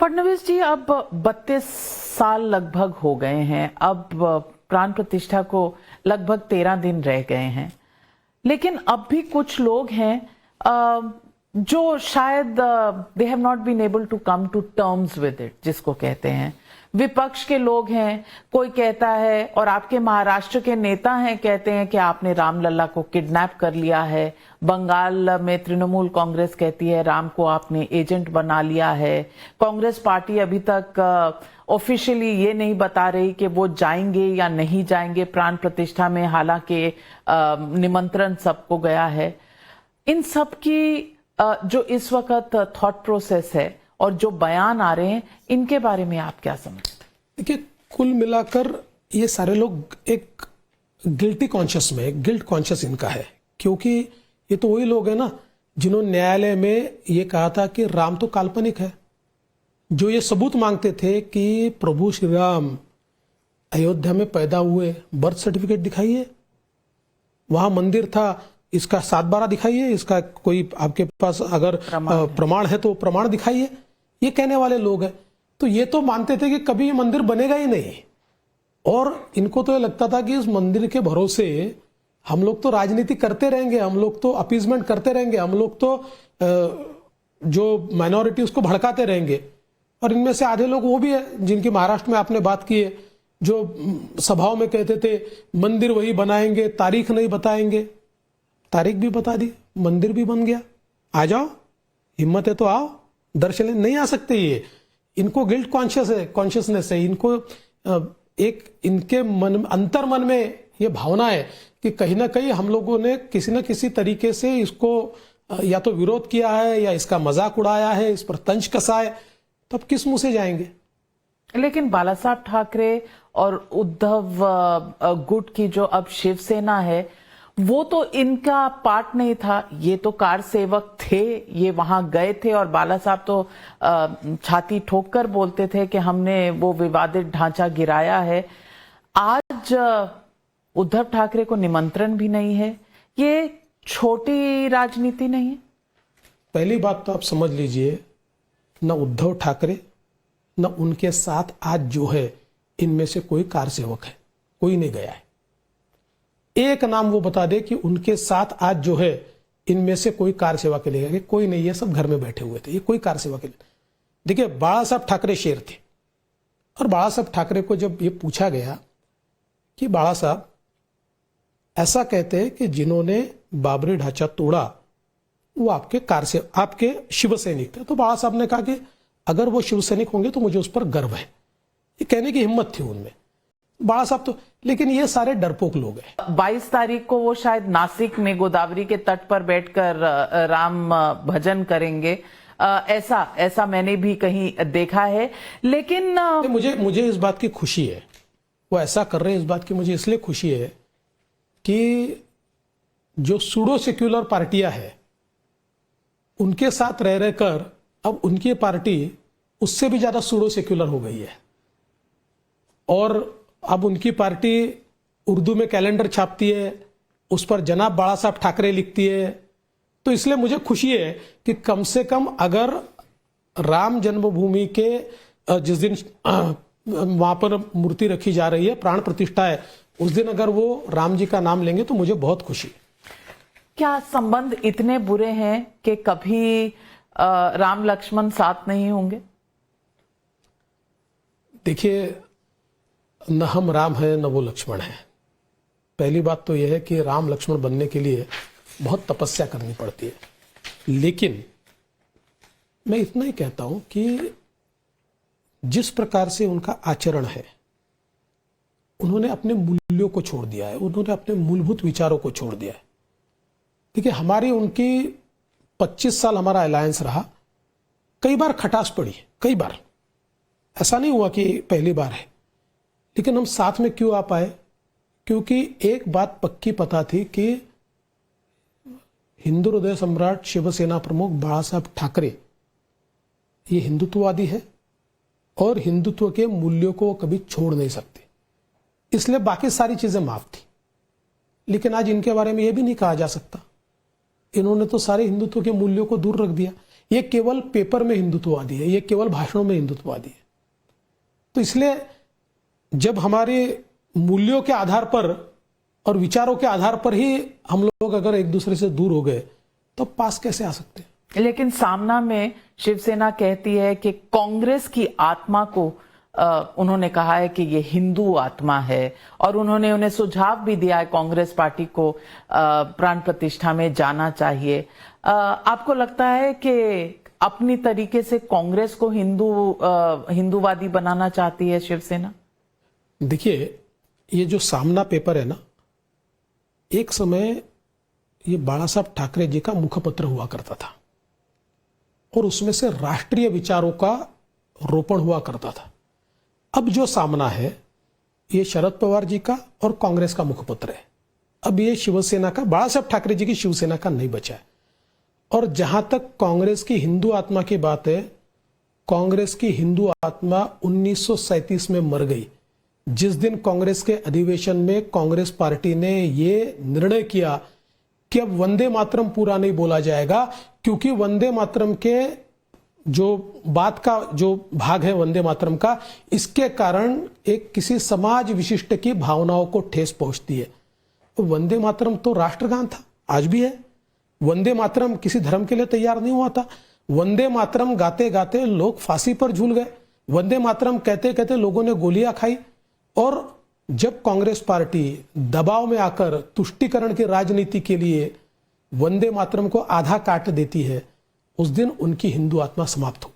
फडणवीस जी, अब 32 साल लगभग हो गए हैं। अब प्राण प्रतिष्ठा को लगभग 13 दिन रह गए हैं, लेकिन अब भी कुछ लोग हैं जो शायद they have not been able to come to terms with it, जिसको कहते हैं। विपक्ष के लोग हैं, कोई कहता है, और आपके महाराष्ट्र के नेता हैं, कहते हैं कि आपने रामलला को किडनैप कर लिया है। बंगाल में तृणमूल कांग्रेस कहती है राम को आपने एजेंट बना लिया है। कांग्रेस पार्टी अभी तक ऑफिशियली ये नहीं बता रही कि वो जाएंगे या नहीं जाएंगे प्राण प्रतिष्ठा में, हालांकि निमंत्रण सबको गया है। इन सब की जो इस वक्त थॉट प्रोसेस है और जो बयान आ रहे हैं, इनके बारे में आप क्या समझते हैं? देखिए, कुल मिलाकर ये सारे लोग एक गिल्टी कॉन्शियस में, गिल्ट कॉन्शियस इनका है, क्योंकि ये तो वही लोग हैं ना जिन्होंने न्यायालय में ये कहा था कि राम तो काल्पनिक है, जो ये सबूत मांगते थे कि प्रभु श्री राम अयोध्या में पैदा हुए, बर्थ सर्टिफिकेट दिखाइए, वहां मंदिर था, इसका 7/12 दिखाइए, इसका कोई आपके पास अगर प्रमाण है तो प्रमाण दिखाइए, ये कहने वाले लोग हैं। तो ये तो मानते थे कि कभी ये मंदिर बनेगा ही नहीं, और इनको तो ये लगता था कि इस मंदिर के भरोसे हम लोग तो राजनीति करते रहेंगे, हम लोग तो अपीजमेंट करते रहेंगे, हम लोग तो जो माइनॉरिटी उसको भड़काते रहेंगे। और इनमें से आधे लोग वो भी है जिनकी महाराष्ट्र में आपने बात की है, जो सभाओं में कहते थे मंदिर वही बनाएंगे, तारीख नहीं बताएंगे। तारीख भी बता दी, मंदिर भी बन गया। आ जाओ, हिम्मत है तो आओ, दर्शन नहीं आ सकते। ये इनको गिल्ट कॉन्शियसनेस है, इनको एक इनके मन, अंतर मन में ये भावना है कि कहीं ना कहीं हम लोगों ने किसी न किसी तरीके से इसको या तो विरोध किया है या इसका मजाक उड़ाया है, इस पर तंज कसा है, तब किस मुंह से जाएंगे। लेकिन बाला साहब ठाकरे और उद्धव गुट की जो अब शिवसेना है, वो तो इनका पार्ट नहीं था, ये तो कार सेवक थे, ये वहां गए थे। और बाला साहब तो छाती ठोक कर बोलते थे कि हमने वो विवादित ढांचा गिराया है। आज उद्धव ठाकरे को निमंत्रण भी नहीं है। ये छोटी राजनीति नहीं है? पहली बात तो आप समझ लीजिए, न उद्धव ठाकरे न उनके साथ आज जो है इनमें से कोई कार सेवक है, कोई नहीं गया है। एक नाम वो बता दे कि उनके साथ आज जो है इनमें से कोई कार सेवा के लिए गया, कोई नहीं है, सब घर में बैठे हुए थे, ये कोई कार सेवा के लिए। देखिए, बाला साहब ठाकरे शेर थे, और बाला साहब ठाकरे को जब ये पूछा गया कि बाला साहब ऐसा कहते हैं कि जिन्होंने बाबरी ढांचा तोड़ा वो आपके शिवसैनिक थे, तो बाला साहब ने कहा कि अगर वो शिवसैनिक होंगे तो मुझे उस पर गर्व है। ये कहने की हिम्मत थी उनमें, बाला साहब तो। लेकिन ये सारे डरपोक लोग हैं। 22 तारीख को वो शायद नासिक में गोदावरी के तट पर बैठकर राम भजन करेंगे, ऐसा मैंने भी कहीं देखा है। लेकिन मुझे इस बात की खुशी है, वो ऐसा कर रहे हैं, इस बात की मुझे इसलिए खुशी है कि जो सूडो सेक्युलर पार्टियां हैं उनके साथ रह रहकर अब उनकी पार्टी उससे भी ज्यादा सूडो सेक्युलर हो गई है, और अब उनकी पार्टी उर्दू में कैलेंडर छापती है, उस पर जनाब बाला साहब ठाकरे लिखती है। तो इसलिए मुझे खुशी है कि कम से कम अगर राम जन्मभूमि के जिस दिन वहां पर मूर्ति रखी जा रही है, प्राण प्रतिष्ठा है, उस दिन अगर वो राम जी का नाम लेंगे तो मुझे बहुत खुशी है। क्या संबंध इतने बुरे हैं कि कभी राम लक्ष्मण साथ नहीं होंगे? देखिए, न हम राम हैं न वो लक्ष्मण है। पहली बात तो यह है कि राम लक्ष्मण बनने के लिए बहुत तपस्या करनी पड़ती है। लेकिन मैं इतना ही कहता हूं कि जिस प्रकार से उनका आचरण है, उन्होंने अपने मूल्यों को छोड़ दिया है, उन्होंने अपने मूलभूत विचारों को छोड़ दिया है। देखिए, हमारी उनकी 25 साल हमारा अलायंस रहा, कई बार खटास पड़ी, कई बार, ऐसा नहीं हुआ कि पहली बार है। लेकिन हम साथ में क्यों आ पाए? क्योंकि एक बात पक्की पता थी कि हिंदू हृदय सम्राट शिवसेना प्रमुख बाला साहब ठाकरे ये हिंदुत्ववादी है और हिंदुत्व के मूल्यों को कभी छोड़ नहीं सकते, इसलिए बाकी सारी चीजें माफ थी। लेकिन आज इनके बारे में यह भी नहीं कहा जा सकता, इन्होंने तो सारे हिंदुत्व के मूल्यों को दूर रख दिया। ये केवल पेपर में हिंदुत्ववादी है, ये केवल भाषणों में हिंदुत्ववादी है। तो इसलिए जब हमारे मूल्यों के आधार पर और विचारों के आधार पर ही हम लोग अगर एक दूसरे से दूर हो गए तो पास कैसे आ सकते हैं? लेकिन सामना में शिवसेना कहती है कि कांग्रेस की आत्मा को उन्होंने कहा है कि ये हिंदू आत्मा है, और उन्होंने उन्हें सुझाव भी दिया है कांग्रेस पार्टी को प्राण प्रतिष्ठा में जाना चाहिए। आपको लगता है कि अपनी तरीके से कांग्रेस को हिंदूवादी बनाना चाहती है शिवसेना? देखिए, ये जो सामना पेपर है ना, एक समय ये बाला साहब ठाकरे जी का मुखपत्र हुआ करता था और उसमें से राष्ट्रीय विचारों का रोपण हुआ करता था। अब जो सामना है ये शरद पवार जी का और कांग्रेस का मुखपत्र है। अब ये शिवसेना का, बाला साहब ठाकरे जी की शिवसेना का नहीं बचा है। और जहां तक कांग्रेस की हिंदू आत्मा की बात है, कांग्रेस की हिंदू आत्मा 1937 में मर गई। जिस दिन कांग्रेस के अधिवेशन में कांग्रेस पार्टी ने ये निर्णय किया कि अब वंदे मातरम पूरा नहीं बोला जाएगा, क्योंकि वंदे मातरम के जो बात का जो भाग है वंदे मातरम का, इसके कारण एक किसी समाज विशिष्ट की भावनाओं को ठेस पहुंचती है। तो वंदे मातरम तो राष्ट्रगान था, आज भी है। वंदे मातरम किसी धर्म के लिए तैयार नहीं हुआ था। वंदे मातरम गाते गाते लोग फांसी पर झूल गए। वंदे मातरम कहते कहते लोगों ने गोलियां खाई। और जब कांग्रेस पार्टी दबाव में आकर तुष्टीकरण की राजनीति के लिए वंदे मातरम को आधा काट देती है, उस दिन उनकी हिंदू आत्मा समाप्त हो